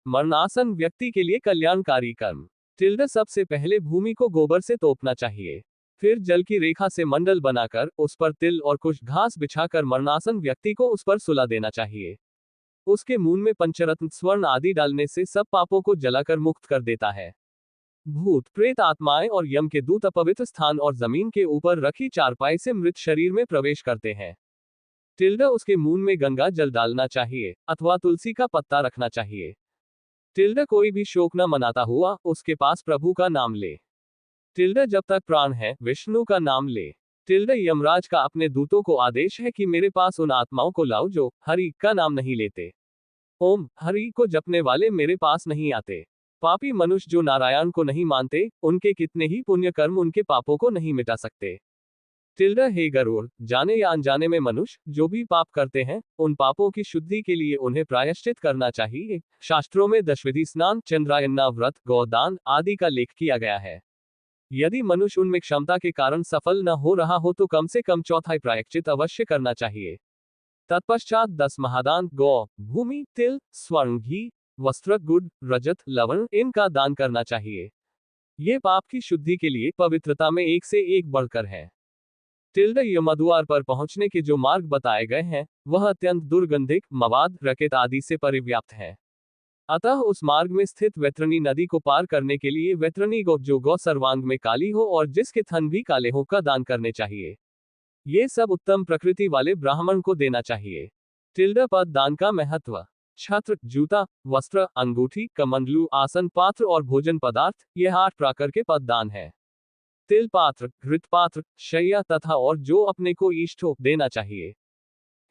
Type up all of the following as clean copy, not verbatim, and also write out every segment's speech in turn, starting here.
मरणासन व्यक्ति के लिए कल्याणकारी कर्म। सबसे पहले भूमि को गोबर से तोपना चाहिए। फिर जल की रेखा से मंडल बनाकर उस पर तिल और कुछ घास बिछाकर मरणासन व्यक्ति को उस पर सुला देना चाहिए। उसके मुंह में पंचरत्न स्वर्ण आदि डालने से सब पापों को जलाकर मुक्त कर देता है। भूत प्रेत आत्माएं और यम के दूत अपवित्र स्थान और जमीन के ऊपर रखी चारपाई से मृत शरीर में प्रवेश करते हैं। उसके मुंह में गंगा जल डालना चाहिए अथवा तुलसी का पत्ता रखना चाहिए। कोई भी शोक न मनाता हुआ उसके पास प्रभु का नाम ले। जब तक प्राण है विष्णु का नाम ले। यमराज का अपने दूतों को आदेश है कि मेरे पास उन आत्माओं को लाओ जो हरि का नाम नहीं लेते। ओम हरि को जपने वाले मेरे पास नहीं आते। पापी मनुष्य जो नारायण को नहीं मानते, उनके कितने ही पुण्य कर्म उनके पापों को नहीं मिटा सकते। हे गरुड़, जाने या अनजाने में मनुष्य जो भी पाप करते हैं, उन पापों की शुद्धि के लिए उन्हें प्रायश्चित करना चाहिए। शास्त्रों में दशविधि स्नान, चंद्रायन व्रत, गोदान आदि का लेख किया गया है। यदि मनुष्य उनमें क्षमता के कारण सफल न हो रहा हो तो कम से कम चौथाई प्रायश्चित अवश्य करना चाहिए। तत्पश्चात 10 महादान गौ, भूमि, तिल, स्वर्ण, घी, वस्त्र, गुड़, रजत, लवण इनका दान करना चाहिए। ये पाप की शुद्धि के लिए पवित्रता में एक से एक बढ़कर है। यमद्वार पर पहुंचने के जो मार्ग बताए गए हैं वह अत्यंत दुर्गंधिक, मवाद, रकेत आदि से परिव्याप्त है। अतः उस मार्ग में स्थित वैतरणी नदी को पार करने के लिए वैतरणी गौ जो गौ सर्वांग में काली हो और जिसके थन भी काले हो का दान करने चाहिए। ये सब उत्तम प्रकृति वाले ब्राह्मण को देना चाहिए। पद दान का महत्व। छत्र, जूता, वस्त्र, अंगूठी, कमंडलू, आसन, पात्र और भोजन पदार्थ, यह 8 प्रकार के पद दान है। तिल पात्र, घृत पात्र, शैया तथा और जो अपने को इष्ट हो देना चाहिए।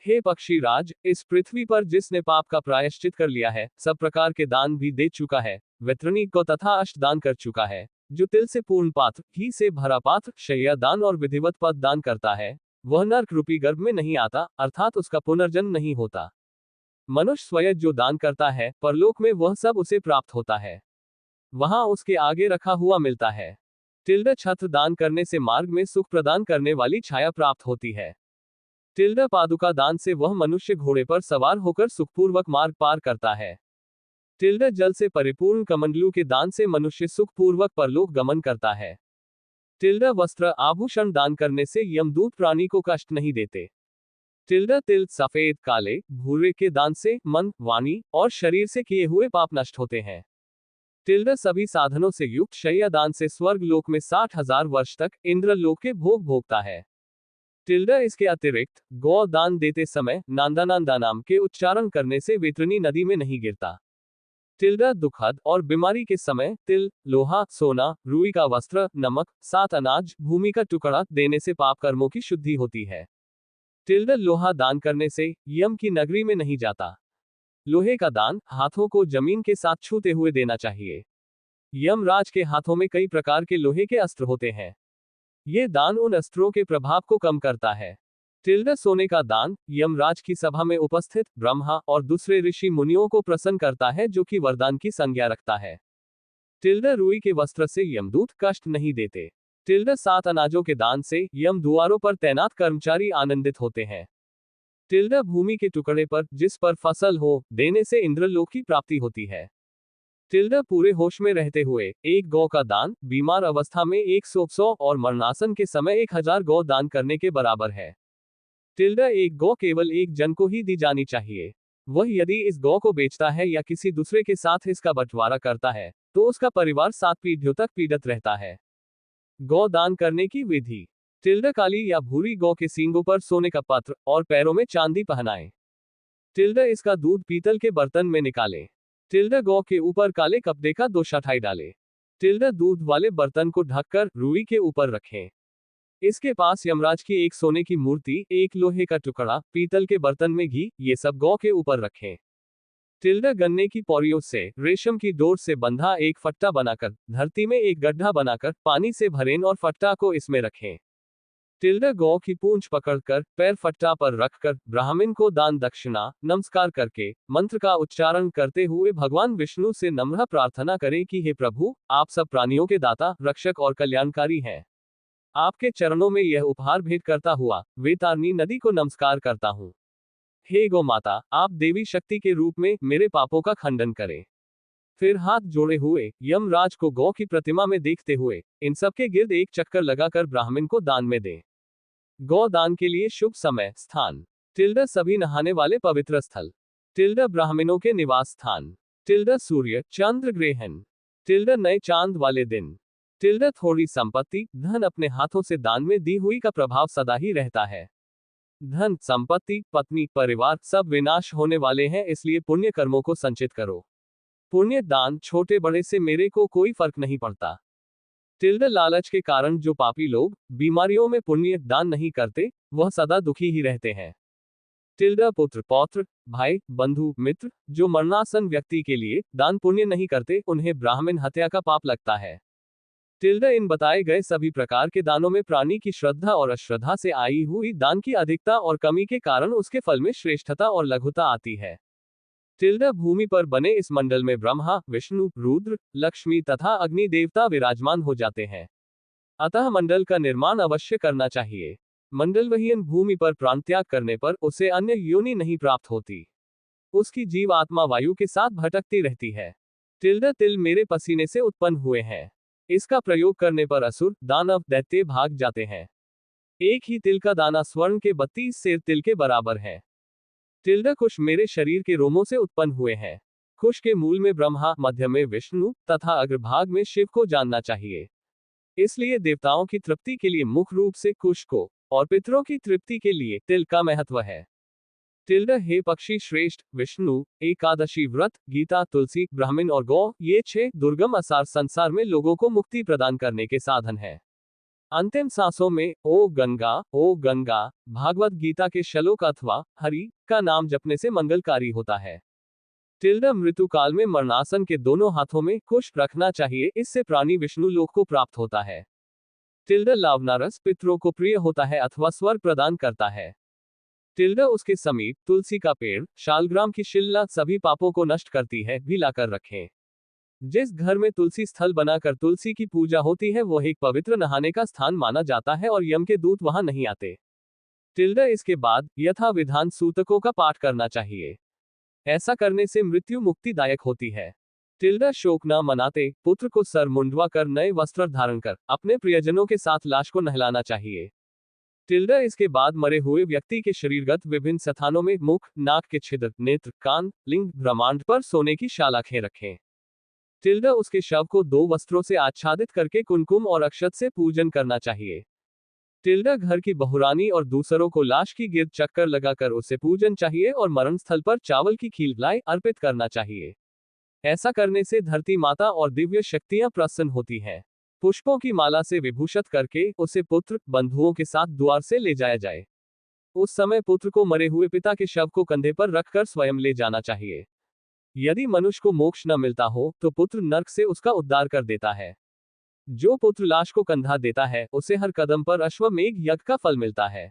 हे पक्षी राज, इस पृथ्वी पर जिसने पाप का प्रायश्चित कर लिया है, सब प्रकार के दान भी दे चुका है, वैतरणी को तथा अष्ट दान कर चुका है। जो तिल से पूर्ण पात्र, घी से भरा पात्र, शैया दान और विधिवत पद दान करता है, वह नरक रूपी गर्भ में नहीं आता, अर्थात उसका पुनर्जन्म नहीं होता। मनुष्य स्वयं जो दान करता है, परलोक में वह सब उसे प्राप्त होता है, वहां उसके आगे रखा हुआ मिलता है। छत्र दान करने से मार्ग में सुख प्रदान करने वाली छाया प्राप्त होती है। पादुका दान से वह मनुष्य घोड़े पर सवार होकर सुखपूर्वक मार्ग पार करता है। जल से परिपूर्ण कमंडलू के दान से मनुष्य सुखपूर्वक परलोक गमन करता है। वस्त्र आभूषण दान करने से यमदूत प्राणी को कष्ट नहीं देते। तिल सफेद, काले, भूरे के दान से मन, वाणी और शरीर से किए हुए पाप नष्ट होते हैं। सभी साधनों से युक्त शैया दान से स्वर्ग लोक में 60,000 वर्ष तक इंद्र लोक के भोग भोगता है। इसके अतिरिक्त गौ दान देते समय नांदा नाम के उच्चारण करने से वैतरणी नदी में नहीं गिरता। दुखद और बीमारी के समय तिल, लोहा, सोना, रुई का वस्त्र, नमक, 7 अनाज, भूमि का टुकड़ा देने से पाप कर्मों की शुद्धि होती है। लोहा दान करने से यम की नगरी में नहीं जाता। लोहे का दान हाथों को जमीन के साथ छूते हुए देना चाहिए। यमराज के हाथों में कई प्रकार के लोहे के अस्त्र होते हैं। ये दान उन अस्त्रों के प्रभाव को कम करता है। सोने का दान यमराज की सभा में उपस्थित ब्रह्मा और दूसरे ऋषि मुनियों को प्रसन्न करता है, जो कि वरदान की संज्ञा रखता है। रुई के वस्त्र से यमदूत कष्ट नहीं देते। 7 अनाजों के दान से यम द्वारों पर तैनात कर्मचारी आनंदित होते हैं। भूमि के टुकड़े पर जिस पर फसल हो देने से इंद्रलोक की प्राप्ति होती है। पूरे होश में रहते हुए 1 गौ का दान बीमार अवस्था में 100 और मरणासन के समय 1000 गौ दान करने के बराबर है। 1 गौ केवल एक जन को ही दी जानी चाहिए। वह यदि इस गौ को बेचता है या किसी दूसरे के साथ इसका बंटवारा करता है तो उसका परिवार 7 पीढ़ियों तक पीड़ित रहता है। गौ दान करने की विधि। काली या भूरी गौ के सींगों पर सोने का पत्र और पैरों में चांदी पहनाएं। इसका दूध पीतल के बर्तन में निकालें। गौ के ऊपर काले कपड़े का 2 चटाई डालें। दूध वाले बर्तन को ढककर रुई के ऊपर रखें। इसके पास यमराज की 1 सोने की मूर्ति, 1 लोहे का टुकड़ा, पीतल के बर्तन में घी, ये सब गौ के ऊपर रखें। गन्ने की पौड़ियों से रेशम की डोर से बंधा एक फट्टा बनाकर धरती में एक गड्ढा बनाकर पानी से भरें और फट्टा को इसमें रखें। गौ की पूंछ पकड़कर पैर फट्टा पर रखकर ब्राह्मण को दान दक्षिणा नमस्कार करके मंत्र का उच्चारण करते हुए भगवान विष्णु से नम्र प्रार्थना करें कि हे प्रभु, आप सब प्राणियों के दाता, रक्षक और कल्याणकारी हैं। आपके चरणों में यह उपहार भेंट करता हुआ वैतरणी नदी को नमस्कार करता हूँ। हे गौ माता, आप देवी शक्ति के रूप में मेरे पापों का खंडन करें। फिर हाथ जोड़े हुए यमराज को गौ की प्रतिमा में देखते हुए इन सबके गिर्द एक चक्कर लगाकर ब्राह्मण को दान में दें। गौ दान के लिए शुभ समय स्थान सभी नहाने वाले पवित्र स्थल ब्राह्मणों के निवास स्थान सूर्य चंद्र ग्रहण नए चांद वाले दिन थोड़ी संपत्ति धन अपने हाथों से दान में दी हुई का प्रभाव सदा ही रहता है। धन संपत्ति पत्नी परिवार सब विनाश होने वाले हैं, इसलिए पुण्य कर्मों को संचित करो। पुण्य दान छोटे बड़े से मेरे को कोई फर्क नहीं पड़ता। लालच के कारण जो पापी लोग बीमारियों में पुण्य दान नहीं करते वह सदा दुखी ही रहते हैं। पुत्र पौत्र भाई बंधु मित्र जो मरणासन व्यक्ति के लिए दान पुण्य नहीं करते उन्हें ब्राह्मण हत्या का पाप लगता है। इन बताए गए सभी प्रकार के दानों में प्राणी की श्रद्धा और अश्रद्धा से आई हुई दान की अधिकता और कमी के कारण उसके फल में श्रेष्ठता और लघुता आती है। भूमि पर बने इस मंडल में ब्रह्मा विष्णु रुद्र लक्ष्मी तथा अग्नि देवता विराजमान हो जाते हैं। अतः मंडल का निर्माण अवश्य करना चाहिए। मंडलवहीन भूमि पर प्राण त्याग करने पर उसे अन्य योनि नहीं प्राप्त होती। उसकी जीव आत्मा वायु के साथ भटकती रहती है। तिल मेरे पसीने से उत्पन्न हुए हैं। इसका प्रयोग करने पर असुर दानव दैत्य भाग जाते हैं। एक ही तिल का दाना स्वर्ण के 32 सेर तिल के बराबर है। कुश मेरे शरीर के रोमों से उत्पन्न हुए हैं। कुश के मूल में ब्रह्मा, मध्य में विष्णु तथा अग्रभाग में शिव को जानना चाहिए। इसलिए देवताओं की तृप्ति के लिए मुख्य रूप से कुश को और पितरों की तृप्ति के लिए तिल का महत्व है। हे पक्षी श्रेष्ठ विष्णु एकादशी व्रत गीता तुलसी ब्राह्मण और गौ ये 6 दुर्गम आसार संसार में लोगों को मुक्ति प्रदान करने के साधन है। अंतिम सांसों में ओ गंगा भागवत गीता के श्लोक अथवा हरि का नाम जपने से मंगलकारी होता है। मृत्यु काल में मरणासन के दोनों हाथों में कुश रखना चाहिए, इससे प्राणी विष्णु लोक को प्राप्त होता है। लावनारस पितरों को प्रिय होता है अथवा स्वर्ग प्रदान करता है। उसके समीप तुलसी का पेड़ शालग्राम की शिला सभी पापों को नष्ट करती है, भी लाकर रखें। जिस घर में तुलसी स्थल बनाकर तुलसी की पूजा होती है वह एक पवित्र नहाने का स्थान माना जाता है और यम के दूत वहां नहीं आते। इसके बाद यथा विधान सूतकों का पाठ करना चाहिए। ऐसा करने से मृत्यु मुक्तिदायक होती है। शोक न मनाते पुत्र को सर मुंडवा कर नए वस्त्र धारण कर अपने प्रियजनों के साथ लाश को नहलाना चाहिए। इसके बाद मरे हुए व्यक्ति के शरीरगत विभिन्न स्थानों में मुख नाक के छिद्र नेत्र कान लिंग ब्रह्मांड पर सोने की शालाखें रखें। उसके शव को 2 वस्त्रों से आच्छादित करके कुमकुम और अक्षत से पूजन करना चाहिए। घर की बहुरानी और दूसरों को लाश की गिर्द चक्कर लगाकर उसे पूजन चाहिए और मरण स्थल पर चावल की खीर लाई अर्पित करना चाहिए। ऐसा करने से धरती माता और दिव्य शक्तियां प्रसन्न होती हैं। पुष्पों की माला से विभूषित करके उसे पुत्र बंधुओं के साथ द्वार से ले जाया जाए। उस समय पुत्र को मरे हुए पिता के शव को कंधे पर रखकर स्वयं ले जाना चाहिए। यदि मनुष्य को मोक्ष न मिलता हो तो पुत्र नरक से उसका उद्धार कर देता है। जो पुत्र लाश को कंधा देता है उसे हर कदम पर अश्वमेघ यज्ञ का फल मिलता है।